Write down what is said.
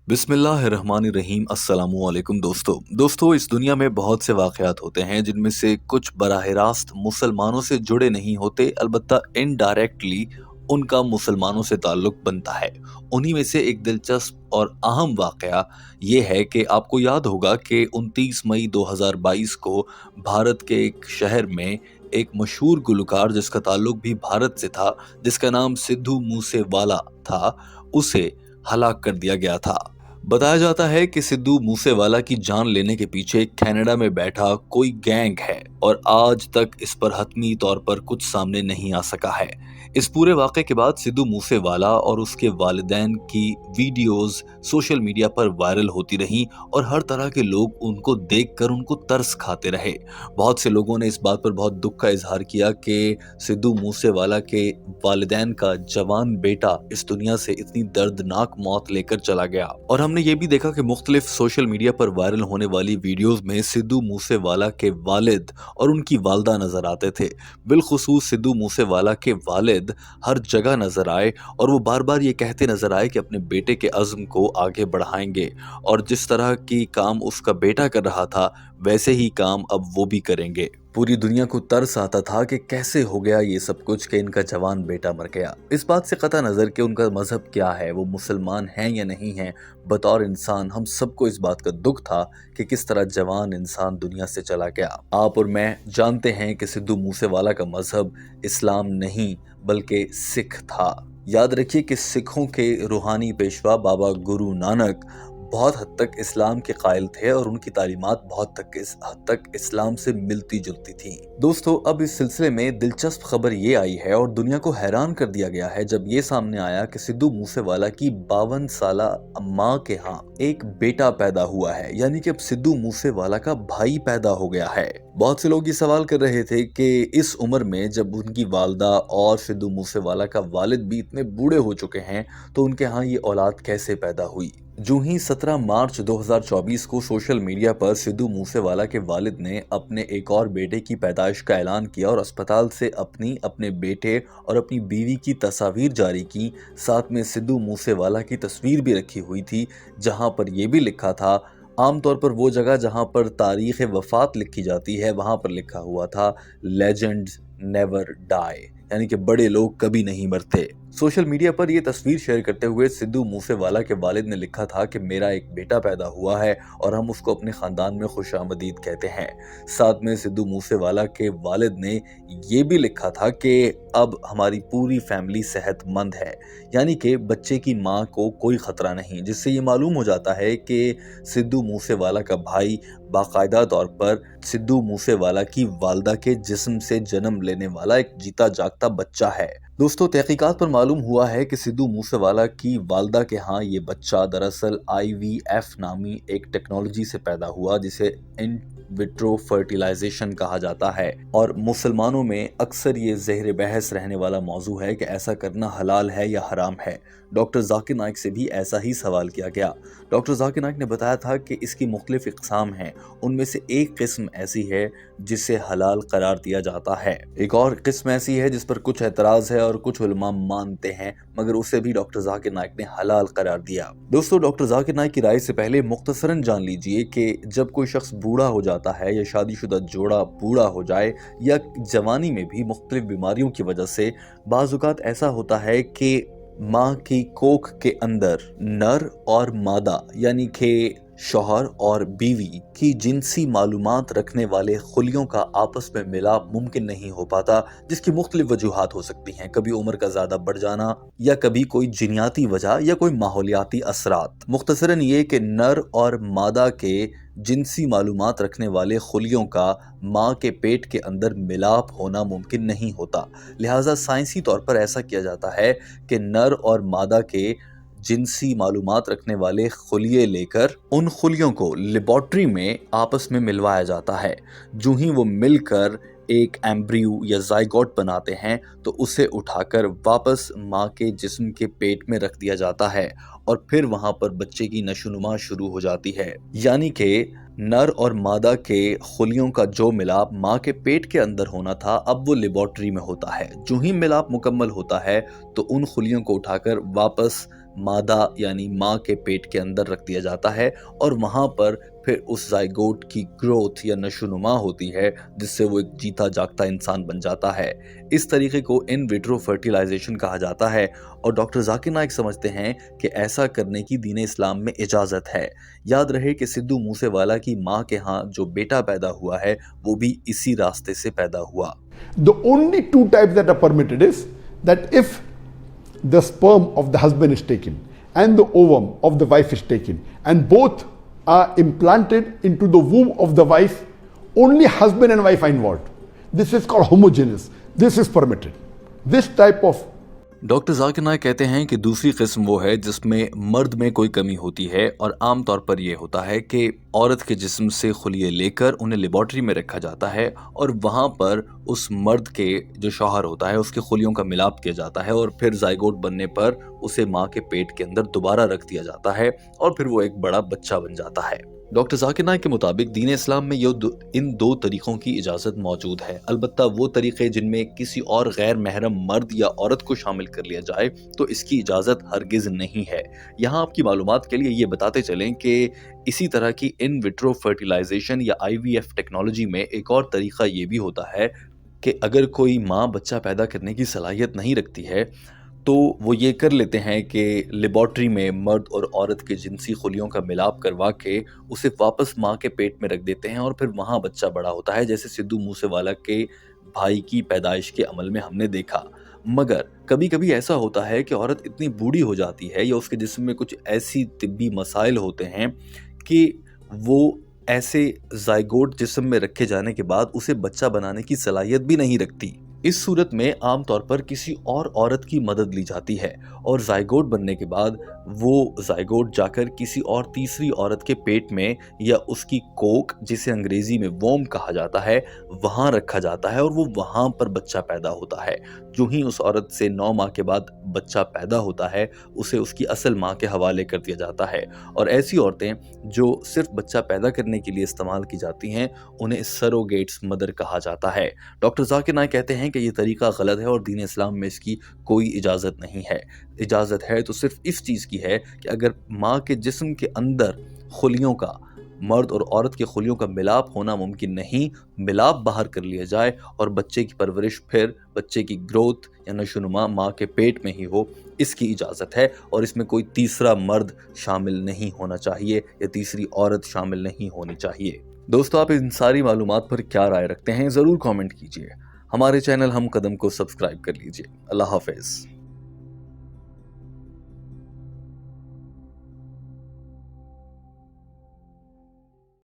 बिस्मिल्लाहिर्रहमानिर्रहीम। अस्सलामुअलैकुम दोस्तों, इस दुनिया में बहुत से वाक़यात होते हैं जिनमें से कुछ बराह रास्त मुसलमानों से जुड़े नहीं होते, अलबत्ता इनडायरेक्टली उनका मुसलमानों से ताल्लुक़ बनता है। उन्हीं में से एक दिलचस्प और अहम वाक़या ये है कि आपको याद होगा कि 29 मई 2022 को भारत के एक शहर में एक मशहूर गुलकार जिसका ताल्लुक़ भी भारत से था, जिसका नाम सिद्धू मूसेवाला था, उसे हलाक कर दिया गया था। बताया जाता है कि सिद्धू मूसेवाला की जान लेने के पीछे कनाडा में बैठा कोई गैंग है और आज तक इस पर हतमी तौर पर कुछ सामने नहीं आ सका है। इस पूरे वाक़े के बाद सिद्धू मूसेवाला और उसके वालिदैन की वीडियोस सोशल मीडिया पर वायरल होती रहीं और हर तरह के लोग उनको देखकर उनको तरस खाते रहे। बहुत से लोगों ने इस बात पर बहुत दुख का इजहार किया कि सिद्धू मूसेवाला के वालिदैन का जवान बेटा इस दुनिया से इतनी दर्दनाक मौत लेकर चला गया। और हमने ये भी देखा कि मुख्तलिफ सोशल मीडिया पर वायरल होने वाली वीडियोस में सिद्धू मूसेवाला के वालिद और उनकी वालदा नजर आते थे। बिलखुसूस सिद्धू मूसेवाला के वालिद हर जगह नजर आए और वो बार बार ये कहते नजर आए कि अपने बेटे के अज़्म को आगे बढ़ाएंगे और जिस तरह की काम उसका बेटा कर रहा था वैसे ही काम अब वो भी करेंगे। पूरी दुनिया को तरस आता था कि कैसे हो गया ये सब कुछ कि इनका जवान बेटा मर गया। इस बात से कतई नज़र कि उनका मजहब क्या है, वो मुसलमान हैं या नहीं हैं, बतौर इंसान हम सबको इस बात का दुख था कि किस तरह जवान इंसान दुनिया से चला गया। आप और मैं जानते हैं कि सिद्धू मूसेवाला का मजहब इस्लाम नहीं बल्कि सिख था। याद रखिए कि सिखों के रूहानी पेशवा बाबा गुरु नानक बहुत हद तक इस्लाम के कायल थे और उनकी तालीमात बहुत हद तक इस्लाम से मिलती जुलती थी। दोस्तों, अब इस सिलसिले में दिलचस्प खबर ये आई है और दुनिया को हैरान कर दिया गया है जब ये सामने आया कि सिद्धू मूसेवाला की 52 साला माँ के यहाँ एक बेटा पैदा हुआ है, यानी कि अब सिद्धू मूसेवाला का भाई पैदा हो गया है। बहुत से लोग ये सवाल कर रहे थे कि इस उम्र में जब उनकी वालदा और सिद्धू मूसेवाला का वालिद भी इतने बूढ़े हो चुके हैं तो उनके यहाँ ये औलाद कैसे पैदा हुई। जो ही 17 मार्च 2024 को सोशल मीडिया पर सिद्धू मूसेवाला के वालिद ने अपने एक और बेटे की पैदाइश का ऐलान किया और अस्पताल से अपने बेटे और अपनी बीवी की तस्वीर जारी की। साथ में सिद्धू मूसेवाला की तस्वीर भी रखी हुई थी जहां पर यह भी लिखा था, आमतौर पर वो जगह जहां पर तारीख़ वफ़ात लिखी जाती है वहां पर लिखा हुआ था लेजेंड्स नेवर डाई, यानी कि बड़े लोग कभी नहीं मरते। सोशल मीडिया पर यह तस्वीर शेयर करते हुए सिद्धू मूसेवाला के वालिद ने लिखा था कि मेरा एक बेटा पैदा हुआ है और हम उसको अपने ख़ानदान में खुशामदीद कहते हैं। साथ में सिद्धू मूसेवाला के वालिद ने यह भी लिखा था कि अब हमारी पूरी फैमिली सेहतमंद है, यानी कि बच्चे की माँ को कोई ख़तरा नहीं, जिससे ये मालूम हो जाता है कि सिद्धू मूसेवाला का भाई बाकायदा तौर पर सिद्धू मूसेवाला की वालदा के जिस्म से जन्म लेने वाला एक जीता जागता बच्चा है। दोस्तों, तहकीकात पर मालूम हुआ है कि सिद्धू मूसेवाला की वालदा के यहाँ ये बच्चा दरअसल IVF नामी एक टेक्नोलॉजी से पैदा हुआ जिसे इन विट्रो फर्टिलाइजेशन कहा जाता है और मुसलमानों में अक्सर ये ज़हर बहस रहने वाला मौजू है कि ऐसा करना हलाल है या हराम है। डॉक्टर जाकिर नाइक से भी ऐसा ही सवाल किया गया। डॉक्टर जाकिर नाइक ने बताया था कि इसकी मुख्तलिफ इक़साम हैं, उनमें से एक किस्म ऐसी है जिसे हलाल करार दिया जाता है, एक और किस्म ऐसी है जिस पर कुछ एतराज़ है और कुछ उलमा मानते हैं, मगर उसे भी डॉक्टर जाकिर नाइक ने हलाल करार दिया। दोस्तों, डॉक्टर जाकिर नाइक की राय से पहले मुख्तसरन जान लीजिए कि जब कोई शख्स बूढ़ा हो जाता है या शादीशुदा जोड़ा बूढ़ा हो जाए या जवानी में भी मुख्तलिफ बीमारियों की वजह से बाज़ औक़ात ऐसा होता है कि माँ की कोख के अंदर नर और मादा यानी कि शौहर और बीवी की जिनसी मालूमात रखने वाले खुलियों का आपस में मिलाप मुमकिन नहीं हो पाता, जिसकी मुख्तलिफ वजूहात हो सकती हैं। कभी उम्र का ज़्यादा बढ़ जाना या कभी कोई जिनियाती वजह या कोई माहौलियाती असरात। मुख्तसरन ये कि नर और मादा के जिनसी मालूमात रखने वाले खुलियों का माँ के पेट के अंदर मिलाप होना मुमकिन नहीं होता। लिहाजा साइंसी तौर पर ऐसा किया जाता है कि नर और मादा के जिनसी मालूमात रखने वाले खुलिये लेकर उन खुलियों को लेबॉर्ट्री में आपस में मिलवाया जाता है। जो ही वो मिलकर एक एम्ब्रियो या जाइगोट बनाते हैं तो उसे उठाकर वापस माँ के जिस्म के पेट में रख दिया जाता है और फिर वहाँ पर बच्चे की नशोनुमा शुरू हो जाती है। यानी कि नर और मादा के खुलियों का जो मिलाप माँ के पेट के अंदर होना था अब वो लेबॉर्ट्री में होता है। जो ही मिलाप मुकम्मल होता है तो उन खुलियों को उठाकर वापस मादा यानी माँ के पेट के अंदर रख दिया जाता है और वहाँ पर फिर उस जाइगोट की ग्रोथ या नशोनुमा होती है, जिससे वो एक जीता जागता इंसान बन जाता है। इस तरीके को इन विट्रो फर्टिलाइजेशन कहा जाता है और डॉक्टर जाकिर नाइक समझते हैं कि ऐसा करने की दीन इस्लाम में इजाज़त है। याद रहे कि सिद्धू मूसेवाला की माँ के यहाँ जो बेटा पैदा हुआ है वो भी इसी रास्ते से पैदा हुआ। The only two types that are permitted is that if the sperm of the husband is taken and the ovum of the wife is taken and both are implanted into the womb of the wife, only husband and wife are involved. This is called homogeneous. This is permitted. This type of doctor Zakir Naik कहते हैं कि दूसरी किस्म वो है जिसमें मर्द में कोई कमी होती है और आम तौर पर यह होता है कि औरत के जिस्म से खुलिये लेकर उन्हें लेबॉर्ट्री में रखा जाता है और वहाँ पर उस मर्द के जो शौहर होता है उसके खुलियों का मिलाप किया जाता है और फिर जाइगोट बनने पर उसे माँ के पेट के अंदर दोबारा रख दिया जाता है और फिर वो एक बड़ा बच्चा बन जाता है। डॉक्टर जाकिर नाइक के मुताबिक दीन इस्लाम में इन दो तरीक़ों की इजाज़त मौजूद है। अलबत्ता वो तरीक़े जिनमें किसी और गैर महरम मर्द या औरत को शामिल कर लिया जाए तो इसकी इजाज़त हरगिज़ नहीं है। यहाँ आपकी मालूमात के लिए ये बताते चलें कि इसी तरह की इन विट्रो फर्टिलाइजेशन या IVF टेक्नोलॉजी में एक और तरीक़ा ये भी होता है कि अगर कोई माँ बच्चा पैदा करने की सलाहियत नहीं रखती है तो वो ये कर लेते हैं कि लेबॉर्ट्री में मर्द और औरत के जिनसी खुलियों का मिलाप करवा के उसे वापस माँ के पेट में रख देते हैं और फिर वहाँ बच्चा बड़ा होता है, जैसे सिद्धू मूसेवाला के भाई की पैदाइश के अमल में हमने देखा। मगर कभी कभी ऐसा होता है कि औरत इतनी बूढ़ी हो जाती है या उसके जिस्म में कुछ ऐसी तिब्बी मसाइल होते हैं कि वो ऐसे जाइगोट जिस्म में रखे जाने के बाद उसे बच्चा बनाने की सलाहियत भी नहीं रखती। इस सूरत में आम तौर पर किसी और औरत की मदद ली जाती है और जाइगोट बनने के बाद वो जाइगोट जाकर किसी और तीसरी औरत के पेट में या उसकी कोख, जिसे अंग्रेजी में वोम कहा जाता है, वहाँ रखा जाता है और वो वहाँ पर बच्चा पैदा होता है। जो ही उस औरत से 9 माह के बाद बच्चा पैदा होता है उसे उसकी असल माँ के हवाले कर दिया जाता है और ऐसी औरतें जो सिर्फ बच्चा पैदा करने के लिए इस्तेमाल की जाती हैं उन्हें सरोगेट्स मदर कहा जाता है। डॉक्टर जाकिर नाइक कहते हैं कि ये तरीका गलत है और दीन इस्लाम में इसकी कोई इजाज़त नहीं है। इजाज़त है तो सिर्फ इस चीज़ की है कि अगर माँ के जिस्म के अंदर खुलियों का, मर्द और औरत के खुलियों का मिलाप होना मुमकिन नहीं, मिलाप बाहर कर लिया जाए और बच्चे की परवरिश फिर बच्चे की ग्रोथ या नशोनुमा माँ के पेट में ही हो, इसकी इजाज़त है और इसमें कोई तीसरा मर्द शामिल नहीं होना चाहिए या तीसरी औरत शामिल नहीं होनी चाहिए। दोस्तों, आप इन सारी मालूमात पर क्या राय रखते हैं ज़रूर कमेंट कीजिए। हमारे चैनल हम कदम को सब्सक्राइब कर लीजिए। अल्लाह हाफ़िज़।